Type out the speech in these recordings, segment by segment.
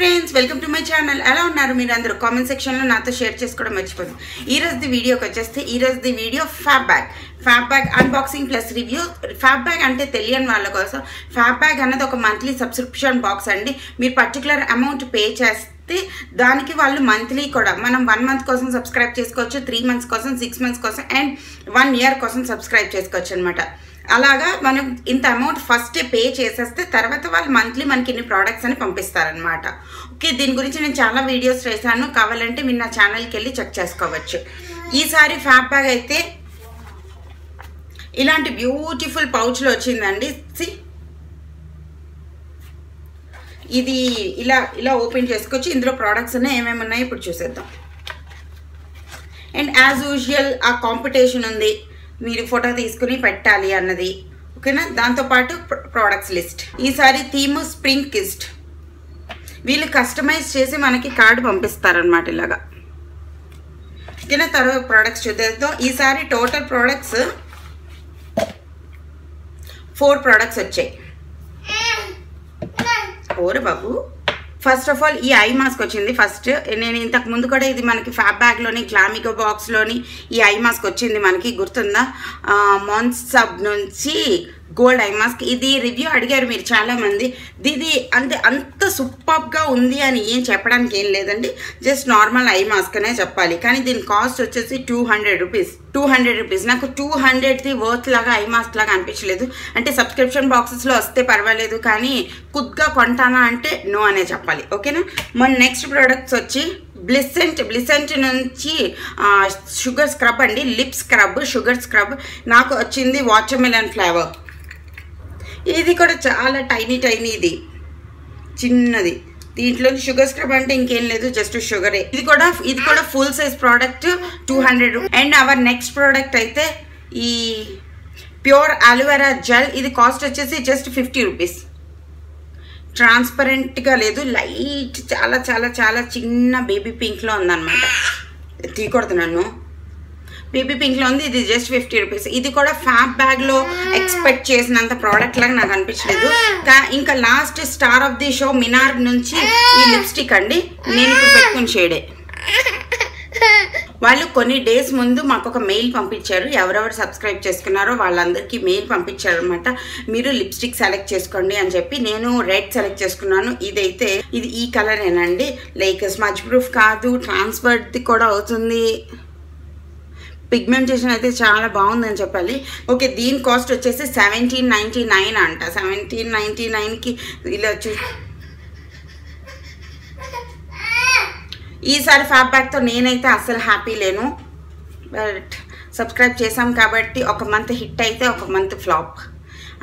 Friends welcome to my channel. ఎలా ఉన్నారు మీరు అందరూ? కామెంట్ సెక్షన్లో నాతో షేర్ చేసుకోవడం మర్చిపోదు. ఈ రోజు వీడియోకి వచ్చేస్తే ఈ రోజు video fab bag unboxing plus review. Fab bag అంటే తెలియని వాళ్ళ కోసం, ఫ్యాబ్ బ్యాగ్ అన్నది ఒక మంత్లీ సబ్స్క్రిప్షన్ బాక్స్ అండి. మీరు పర్టికులర్ అమౌంట్ పే చేస్తే దానికి వాళ్ళు మంత్లీ కూడా మనం 1 మంత్ కోసం సబ్స్క్రైబ్ చేసుకోవచ్చు, 3 మంత్స్ కోసం, 6 మంత్స్ కోసం అండ్ 1 ఇయర్ కోసం సబ్స్క్రైబ్ చేసుకోవచ్చు అనమాట. అలాగా మనం ఇంత అమౌంట్ ఫస్ట్ పే చేసేస్తే తర్వాత వాళ్ళు మంత్లీ మనకి ఇన్ని ప్రోడక్ట్స్ అని పంపిస్తారనమాట. ఓకే, దీని గురించి నేను చాలా వీడియోస్ చేశాను, కావాలంటే మీరు నా ఛానల్కి వెళ్ళి చెక్ చేసుకోవచ్చు. ఈసారి ఫ్యాబ్ బ్యాగ్ అయితే ఇలాంటి బ్యూటిఫుల్ పౌచ్లో వచ్చిందండి. ఇది ఇలా ఇలా ఓపెన్ చేసుకోవచ్చు. ఇందులో ప్రోడక్ట్స్ ఉన్నాయి, ఏమేమి ఉన్నాయో ఇప్పుడు చూసేద్దాం. అండ్ యాజ్ యూజువల్ ఆ కాంపిటీషన్ ఉంది, మీరు ఫోటో తీసుకుని పెట్టాలి అన్నది. ఓకేనా, దాంతోపాటు ప్రోడక్ట్స్ లిస్ట్. ఈసారి థీమ్ స్ప్రింగ్ కిస్ట్. వీళ్ళు కస్టమైజ్ చేసి మనకి కార్డు పంపిస్తారనమాట ఇలాగా. ఓకేనా, తర్వాత ప్రోడక్ట్స్ చూద్దాం. ఈసారి టోటల్ ప్రోడక్ట్స్ 4 ప్రోడక్ట్స్ వచ్చాయి. 4 బాబు. ఫస్ట్ ఆఫ్ ఆల్ ఈ ఐ మాస్క్ వచ్చింది. ఫస్ట్ నేను ఇంతకు ముందు కూడా ఇది మనకి ఫ్యాబ్ బ్యాగ్లోని గ్లామిగో బాక్స్లోని ఈ ఐ మాస్క్ వచ్చింది, మనకి గుర్తుందా? మాన్స్ సబ్ నుంచి గోల్డ్ ఐ మాస్క్. ఇది రివ్యూ అడిగారు మీరు చాలామంది. ఇది అంత సూపర్గా ఉంది అని ఏం చెప్పడానికి ఏం లేదండి, జస్ట్ నార్మల్ ఐ మాస్క్ అనే చెప్పాలి. కానీ దీని కాస్ట్ వచ్చేసి 200 రూపీస్. 200 రూపీస్ నాకు 200ది వర్త్ లాగా ఐ మాస్క్ లాగా అనిపించలేదు. అంటే సబ్స్క్రిప్షన్ బాక్సెస్లో వస్తే పర్వాలేదు, కానీ కుద్గా కొంటానా అంటే నో అనే చెప్పాలి. ఓకేనా, మన నెక్స్ట్ ప్రోడక్ట్స్ వచ్చి బ్లిసెంట్ నుంచి షుగర్ స్క్రబ్ అండి, లిప్ స్క్రబ్, షుగర్ స్క్రబ్. నాకు వచ్చింది వాటర్ మెలన్ ఫ్లేవర్. ఇది కూడా చాలా టైనీ ఇది చిన్నది. దీంట్లో షుగర్ స్క్రబ్ అంటే ఇంకేం లేదు, జస్ట్ షుగరే. ఇది కూడా full size product 200. And our next product అయితే ఈ ప్యూర్ అలోవెరా జెల్. ఇది కాస్ట్ వచ్చేసి జస్ట్ 50 రూపీస్. ట్రాన్స్పరెంట్గా లేదు, లైట్ చాలా చాలా చాలా చిన్న బేబీ పింక్లో ఉందన్నమాట. తీయకూడదు నన్ను, బేబీ పింక్లో ఉంది. ఇది జస్ట్ 50 రూపీస్. ఇది కూడా ఫ్యాబ్ బ్యాగ్లో ఎక్స్పెక్ట్ చేసినంత ప్రోడక్ట్ లాగా నాకు అనిపించలేదు. ఇంకా last star of the show మినార్ నుంచి ఈ లిప్స్టిక్ అండి. నేను ఇప్పుడు పెట్టుకుని షేడే. వాళ్ళు కొన్ని డేస్ ముందు మాకు ఒక మెయిల్ పంపించారు, ఎవరెవరు సబ్స్క్రైబ్ చేసుకున్నారో వాళ్ళందరికీ మెయిల్ పంపించారు అనమాట. మీరు లిప్స్టిక్ సెలెక్ట్ చేసుకోండి అని చెప్పి నేను రెడ్ సెలెక్ట్ చేసుకున్నాను. ఇది ఈ కలరేనండి, లైక్ స్మజ్ ప్రూఫ్ కాదు, ట్రాన్స్ఫర్ది కూడా అవుతుంది. పిగ్మెంటేషన్ అయితే చాలా బాగుందని చెప్పాలి. ఓకే, దీని కాస్ట్ వచ్చేసి 1799 అంట. 1799కి ఇలా ఈసారి ఫ్యాబ్ బ్యాగ్తో నేనైతే అస్సలు హ్యాపీ లేను. బట్ సబ్స్క్రైబ్ చేసాం కాబట్టి ఒక మంత్ హిట్ అయితే ఒక మంత్ ఫ్లాప్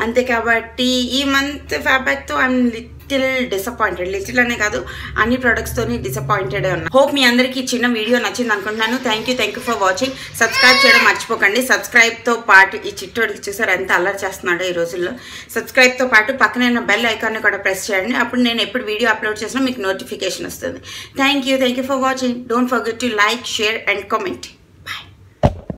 అంతే. కాబట్టి ఈ మంత్ ఫ్యాబ్ బ్యాగ్తో ఐఎమ్ లిటిల్ డిసప్పాయింటెడ్. లిటిల్ అనే కాదు, అన్ని ప్రొడక్ట్స్తోని డిసప్పాయింటెడ్ ఉన్నా. హోప్ మీ అందరికీ చిన్న వీడియో నచ్చింది అనుకుంటున్నాను. Thank you for watching. Subscribe చేయడం మర్చిపోకండి. సబ్స్క్రైబ్తో పాటు ఈ చిట్టోడికి చూసారు ఎంత అల్లరి చేస్తున్నాడో ఈ రోజుల్లో. సబ్స్క్రైబ్తో పాటు పక్కన ఉన్న బెల్ ఐకాన్ని కూడా ప్రెస్ చేయండి. అప్పుడు నేను ఎప్పుడు వీడియో అప్లోడ్ చేసినా మీకు నోటిఫికేషన్ వస్తుంది. Thank you for watching. Don't forget to like, share and comment.